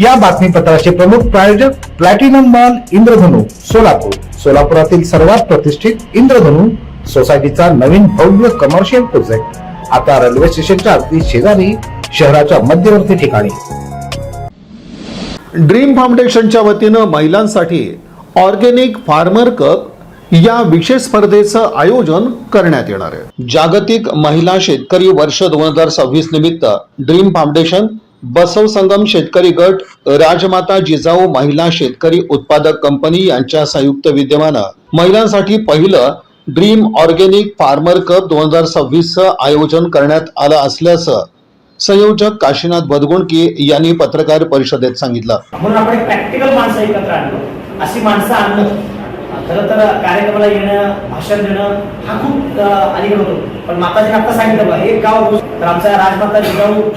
या बातमीपत्राचे प्रमुख प्रायोजक प्लॅटिनम मॉल इंद्रधनु सोलापूर। सोलापुरातील सर्वात प्रतिष्ठित इंद्रधनु सोसायटीचा नवीन भव्य कमर्शियल प्रोजेक्ट आता रेल्वे स्टेशनच्या अगदी शेजारी शहराच्या मध्यवर्ती ठिकाणी। ड्रीम फाउंडेशनच्या वतीनं महिलांसाठी ऑर्गेनिक फार्मर कप या विशेष स्पर्धेचं आयोजन करण्यात येणार आहे। जागतिक महिला शेतकरी वर्ष 2026 निमित्त ड्रीम फाउंडेशन, बसव संगम शेतकरी गट, राजमाता जिजाऊ महिला शेतकरी उत्पादक कंपनी यांच्या संयुक्त विद्यमानं महिलांसाठी पहिलं ड्रीम ऑर्गेनिक फार्मर कप 2026 चं आयोजन करण्यात आलं असल्याचं संयोजक काशीनाथ बदगुणकी यांनी पत्रकार परिषदेत सांगितलं। म्हणून आपण एक प्रॅक्टिकल माणसं एकत्र आणलो। अशी माणसं आणणं खरं तर कार्यक्रमाला येणं, भाषण देणं हा खूप अलीकडे होतो, पण माताजीने आता सांगितलं बघा एक गाव तर आमचा राजमाता जिजाऊ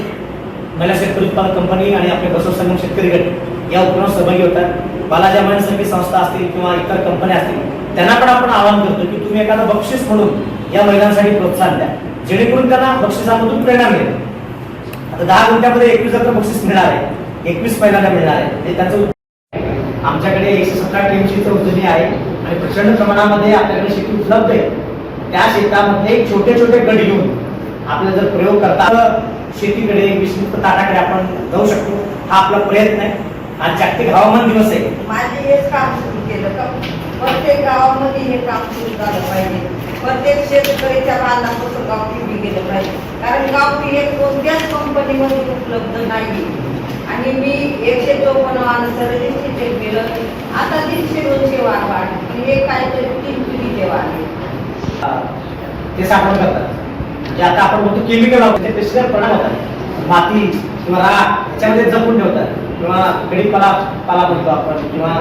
महिला शेतकरी उत्पादक कंपनी आणि आपले बसव संगम शेतकरी गट या उपक्रमात सहभागी होतात। बालाजी मानसंगी संस्था असतील किंवा इतर कंपन्या असतील त्यांना पण आपण आवाहन करतो की तुम्ही एखादं बक्षीस म्हणून या महिलांसाठी प्रोत्साहन द्या, जेणेकरून त्यांना बक्षिसामधून प्रेरणा मिळेल। आता 10 गुंठ्यामध्ये 21 बक्षीस मिळणार आहे, 21 महिलांना मिळणार आहे। हे त्यांचं आमच्याकडे 117 टीमची उजनी आहे आणि प्रचंड प्रमाणामध्ये आपल्याकडे शेती उपलब्ध आहे। त्या शेतामध्ये छोटे छोटे गट घेऊन आपल्याला जर प्रयोग करता शेतीकडे विषमुक्त ताटाकडे आपण जाऊ शकतो, हा आपला प्रयत्न आहे। आज जागतिक हवामान दिवस आहे। माझे हेच काम सुरू केलं का प्रत्येक गावामध्ये हे काम सुरू झालं पाहिजे। प्रत्येक शेतकऱ्याच्या बांधापासून गावठी गेलं पाहिजे, कारण गावठी हे कोणत्याच कंपनीमध्ये उपलब्ध नाही। आणि मी 154 सरजिस्ट्रेट केलं, आता 300-200 वाढ हे काहीतरी 3 पिढीचे वाढ ते साठवण करतात। जे आता आपण म्हणतो केमिकल वापरते पेस्टिसाइड परिणाम होतात, माती किंवा राख त्याच्यामध्ये जपून ठेवतात, किंवा कडीपाला म्हणतो आपण, किंवा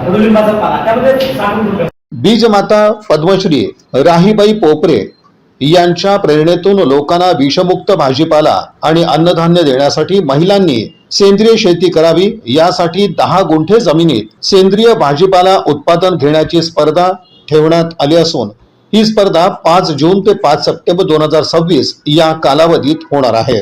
कडुलिंबाचा पाला त्यामध्ये साठवून ठेवतात। बीजमाता पद्मश्री राहीबाई पोपरे यांच्या प्रेरणेतून लोकांना विषमुक्त भाजीपाला आणि अन्नधान्य देण्यासाठी महिलांनी सेंद्रिय शेती करावी, यासाठी 10 गुंठे जमिनीत सेंद्रिय भाजीपाला उत्पादन घेण्याची स्पर्धा ठेवण्यात आली असून ही स्पर्धा 5 जून ते 5 सप्टेंबर 2026 या कालावधीत होणार आहे।